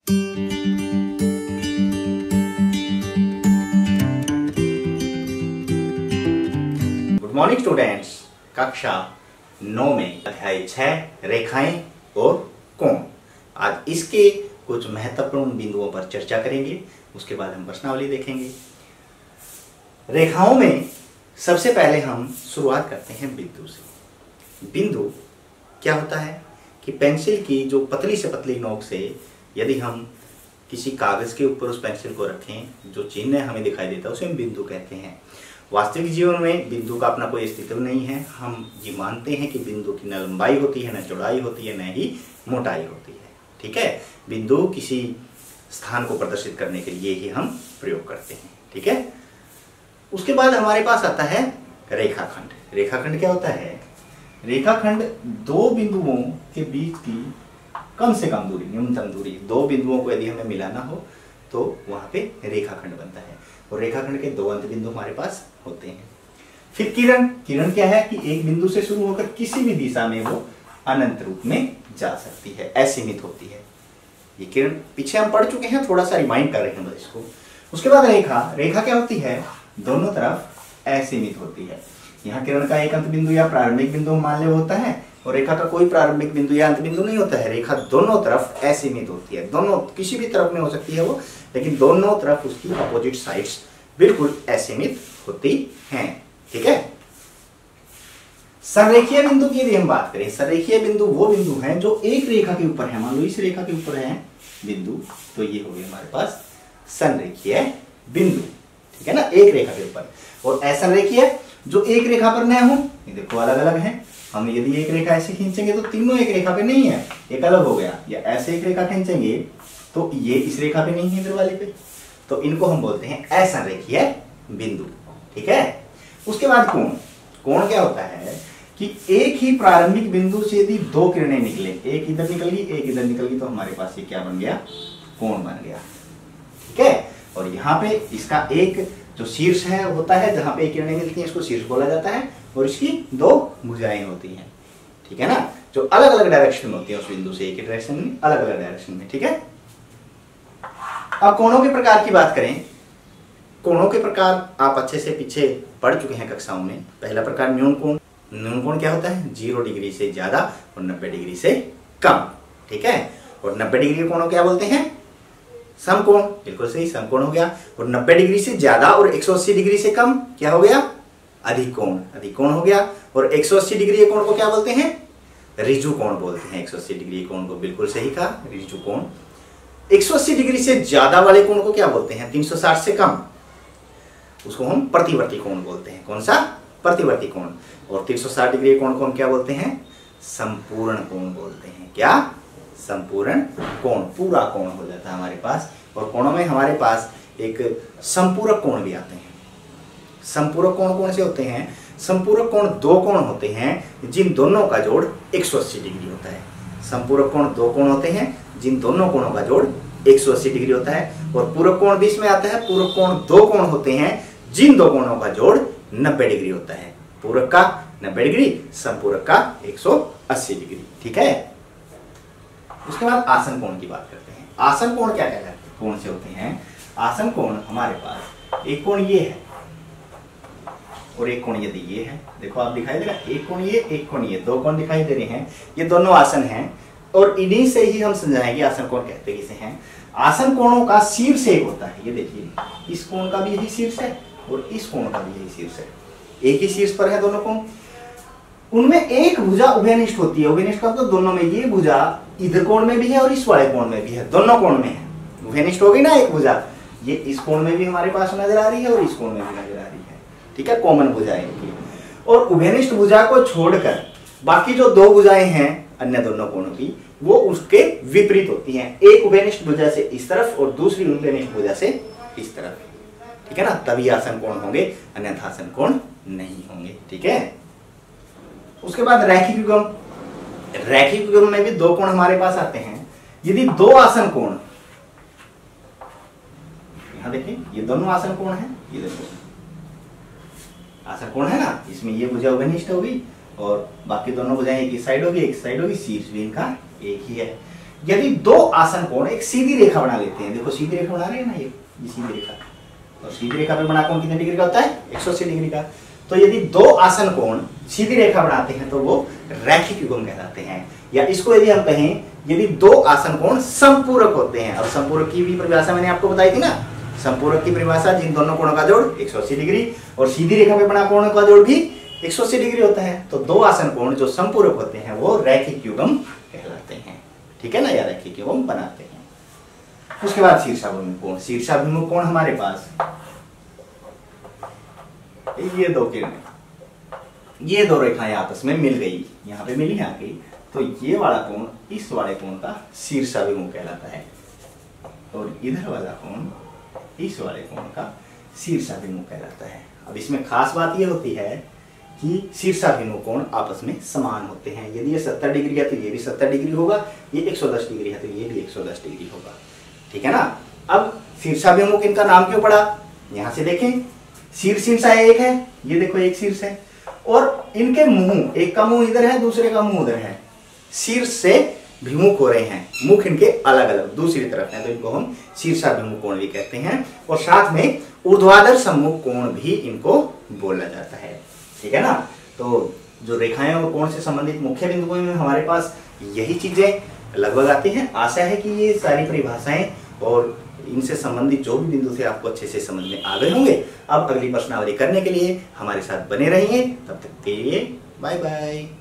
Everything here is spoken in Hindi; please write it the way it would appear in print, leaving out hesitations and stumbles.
Good morning students. कक्षा 9 में अध्याय 6 रेखाएं और कोण। आज इसके कुछ महत्वपूर्ण बिंदुओं पर चर्चा करेंगे, उसके बाद हम प्रश्नावली देखेंगे। रेखाओं में सबसे पहले हम शुरुआत करते हैं बिंदु से। बिंदु क्या होता है कि पेंसिल की जो पतली से पतली नोक से यदि हम किसी कागज के ऊपर उस पेंसिल को रखें, जो चिन्ह हमें दिखाई देता है उसे हम बिंदु कहते हैं। वास्तविक जीवन में बिंदु का अपना कोई अस्तित्व नहीं है। हम ये मानते हैं कि बिंदु की न लंबाई होती है, न चौड़ाई होती है, न ही मोटाई होती है। ठीक है, बिंदु किसी स्थान को प्रदर्शित करने के लिए ही हम प्रयोग करते हैं। ठीक है, उसके बाद हमारे पास आता है रेखाखंड। रेखाखंड क्या होता है? रेखाखंड दो बिंदुओं के बीच की कम से कम दूरी, न्यूनतम दूरी, दो बिंदुओं को यदि हमें मिलाना हो तो वहां पे रेखाखंड बनता है। और रेखाखंड के दो अंत बिंदु हमारे पास होते हैं। फिर किरण। किरण क्या है कि एक बिंदु से शुरू होकर किसी भी दिशा में वो अनंत रूप में जा सकती है, असीमित होती है। ये किरण पीछे हम पढ़ चुके हैं, थोड़ा सा रिमाइंड कर रहे हैं बस इसको। उसके बाद रेखा। रेखा क्या होती है? दोनों तरफ असीमित होती है। यहाँ किरण का एक अंत बिंदु या प्रारंभिक बिंदु मान ले होता है, और रेखा का कोई प्रारंभिक बिंदु या अंत बिंदु नहीं होता है। रेखा दोनों तरफ असीमित होती है, दोनों किसी भी तरफ में हो सकती है वो, लेकिन दोनों तरफ उसकी अपोजिट साइड्स बिल्कुल असीमित होती हैं। ठीक है। संरेखीय बिंदु की यदि हम बात करें, संरेखीय बिंदु वो बिंदु हैं जो एक रेखा के ऊपर है। मान लो इस रेखा के ऊपर है बिंदु, तो ये हो गए हमारे पास संरेखीय बिंदु। ठीक है ना, एक रेखा के ऊपर। और असंरेखीय जो एक रेखा पर न हो, ये देखो अलग अलग है। हम यदि एक रेखा ऐसे खींचेंगे तो तीनों एक रेखा पे नहीं है, एक अलग हो गया। या ऐसे एक रेखा खींचेंगे तो ये इस रेखा पे नहीं है, इधर वाले पे, तो इनको हम बोलते हैं असंरेखीय बिंदु। ठीक है। उसके बाद कोण। कोण क्या होता है कि एक ही प्रारंभिक बिंदु से यदि दो किरणें निकले, एक इधर निकल गई, एक इधर निकल गई, तो हमारे पास ये क्या बन गया? कोण बन गया। ठीक है। और यहाँ पे इसका एक जो शीर्ष है होता है, जहां पे किरणें मिलती हैं, इसको शीर्ष बोला जाता है, और इसकी दो भुजाएं होती हैं। ठीक है ना, जो अलग अलग डायरेक्शन में होती है उस बिंदु से, एक ही डायरेक्शन में, अलग अलग डायरेक्शन में। ठीक है। अब कोणों के प्रकार की बात करें। कोणों के प्रकार आप अच्छे से पीछे पढ़ चुके हैं कक्षाओं में। पहला प्रकार न्यून कोण। न्यून कोण क्या होता है? 0 डिग्री से ज्यादा और 90 डिग्री से कम। ठीक है। और 90 डिग्री कोण क्या बोलते हैं? समकोण। बिल्कुल सही, समकोण हो गया। और 90 डिग्री से ज्यादा और 180 डिग्री से कम क्या हो गया? अधिक कोण। अधिक कोण हो गया। और 180 डिग्री कोण को क्या बोलते हैं? ऋजु कोण बोलते हैं। 180 डिग्री कोण को बिल्कुल सही कहा, ऋजु कोण। 180 डिग्री से ज्यादा वाले कोण को क्या बोलते हैं? 360 से कम, उसको हम प्रतिवर्ती कोण बोलते हैं। कौन सा? प्रतिवर्ती कोण। और 360 डिग्री कोण को हम क्या बोलते हैं? संपूर्ण कोण बोलते हैं। क्या? संपूर्ण कोण। पूरा कोण हो जाता है हमारे पास। और कोणों में हमारे पास एक संपूरक कोण भी आते हैं। संपूरक कोण कौन से होते हैं? संपूरक कोण दो कोण होते हैं जिन दोनों का जोड़ 180 डिग्री होता है। संपूरक कोण दो कोण होते हैं जिन दोनों कोणों का जोड़ 180 डिग्री होता है। और पूरक कोण बीच में आता है। पूरक कोण दो कोण होते हैं जिन दो कोणों का जोड़ 90 डिग्री होता है। पूरक का 90 डिग्री, संपूरक का 180 डिग्री। ठीक है। उसके बाद आसन कोण की बात करते हैं। आसन कोण क्या कहलाते हैं? कोण से होते हैं। आसन कोण हमारे पास एक कोण ये है और एक कोण यदि ये है, देखो आप दिखाई दे रहा है, एक कोण ये, एक कोण ये, दो कोण दिखाई दे रहे हैं। ये दोनों आसन हैं और इन्हीं से ही हम समझाएंगे आसन कोण कहते किसे हैं। आसन कोणों का शीर्ष एक होता है। ये देखिए, इस कोण का भी यही शीर्ष है और इस कोण का भी यही शीर्ष है। एक ही शीर्ष पर है दोनों कोण। उनमें एक भुजा उभयनिष्ठ होती है। उभयनिष्ठ का तो दोनों में, ये भुजा इधर कोण में भी है और इस वाले कोण में भी है, दोनों कोण में है। उभयनिष्ठ हो गई ना एक भुजा। ये इस कोण में भी हमारे पास नजर आ रही है और इस कोण में भी नजर आ रही है। ठीक है, कॉमन भुजाएं इनकी। और उभयनिष्ठ भुजा को छोड़कर बाकी जो दो भुजाएं हैं अन्य दोनों कोणों की, वो उसके विपरीत होती हैं। एक उभयनिष्ठ भुजा से इस तरफ और दूसरी उभयनिष्ठ भुजा से इस तरफ। ठीक है ना, तभी आसन कोण होंगे, अन्यथा आसन कोण नहीं होंगे। ठीक है। उसके बाद रैखिक युग्म। रैखिक युग्म में भी दो कोण हमारे पास आते हैं। यदि दो आसन कोण, यहां देखिए, ये दोनों आसन कोण है, ये देखो आसन कोण है ना, इसमें ये भुजा उभयनिष्ठ होगी और बाकी दोनों भुजाएं एक साइड होगी, एक साइड होगी, शीर्ष भी इनका एक ही है। यदि दो आसन कोण एक सीधी रेखा बना लेते हैं, देखो सीधी रेखा बना रहे हैं ना, ये सीधी रेखा, और सीधी रेखा पे बना कोण कितने डिग्री का होता है? 180 डिग्री का। तो यदि दो आसन कोण सीधी रेखा बनाते हैं तो वो रैखिक युग्म कहलाते हैं। या इसको यदि हम कहें, यदि दो आसन कोण समपूरक होते हैं, अब समपूरक की भी परिभाषा मैंने आपको बताई थी ना, समपूरक की परिभाषा जिन दोनों कोणों का जोड़ 180 डिग्री और सीधी रेखा पे बना कोणों का जोड़ भी 180 डिग्री होता है। तो दो आसन कोण जो समपूरक होते हैं वो रैखिक युग्म कहलाते हैं, ठीक है ना, या रैखिक युग्म बनाते हैं। उसके बाद शीर्षाभिमुख कोण। शीर्षाभिमुख कोण हमारे पास ये दो किरणें, ये दो रेखाएं आपस में मिल गई, यहाँ पे मिली आके, तो ये वाला कोण इस वाले कोण का शीर्षाभिमुख कहलाता है और इधर वाला कोण इस वाले कोण का शीर्षाभिमुख कहलाता है। अब इसमें खास बात ये होती है कि शीर्षाभिमुख कोण आपस में समान होते हैं। यदि ये 70 डिग्री है तो ये भी 70 डिग्री होगा, ये 110 डिग्री है तो ये भी 110 डिग्री होगा, ठीक है ना। अब शीर्षाभिमुख इनका नाम क्यों पड़ा, यहां से देखें, शीर्ष एक है, ये देखो एक शीर्ष है, और इनके मुंह, एक का मुंह इधर है, दूसरे का मुंह उधर है, शीर्ष से भिमुख हो रहे हैं, मुख इनके अलग अलग दूसरी तरफ है, तो इनको हम शीर्षाभिमुख कोण भी कहते हैं। और साथ में ऊर्ध्वाधर सम्मुख कोण भी इनको बोला जाता है, ठीक है ना। तो जो रेखाएं और कोण से संबंधित मुख्य बिंदुओं में हमारे पास यही चीजें लगभग आती हैं। आशा है कि ये सारी परिभाषाएं और इनसे संबंधित जो भी बिंदु थे आपको अच्छे से समझ में आ गए होंगे। अब अगली प्रश्नावली करने के लिए हमारे साथ बने रहिए, तब तक के लिए बाय बाय।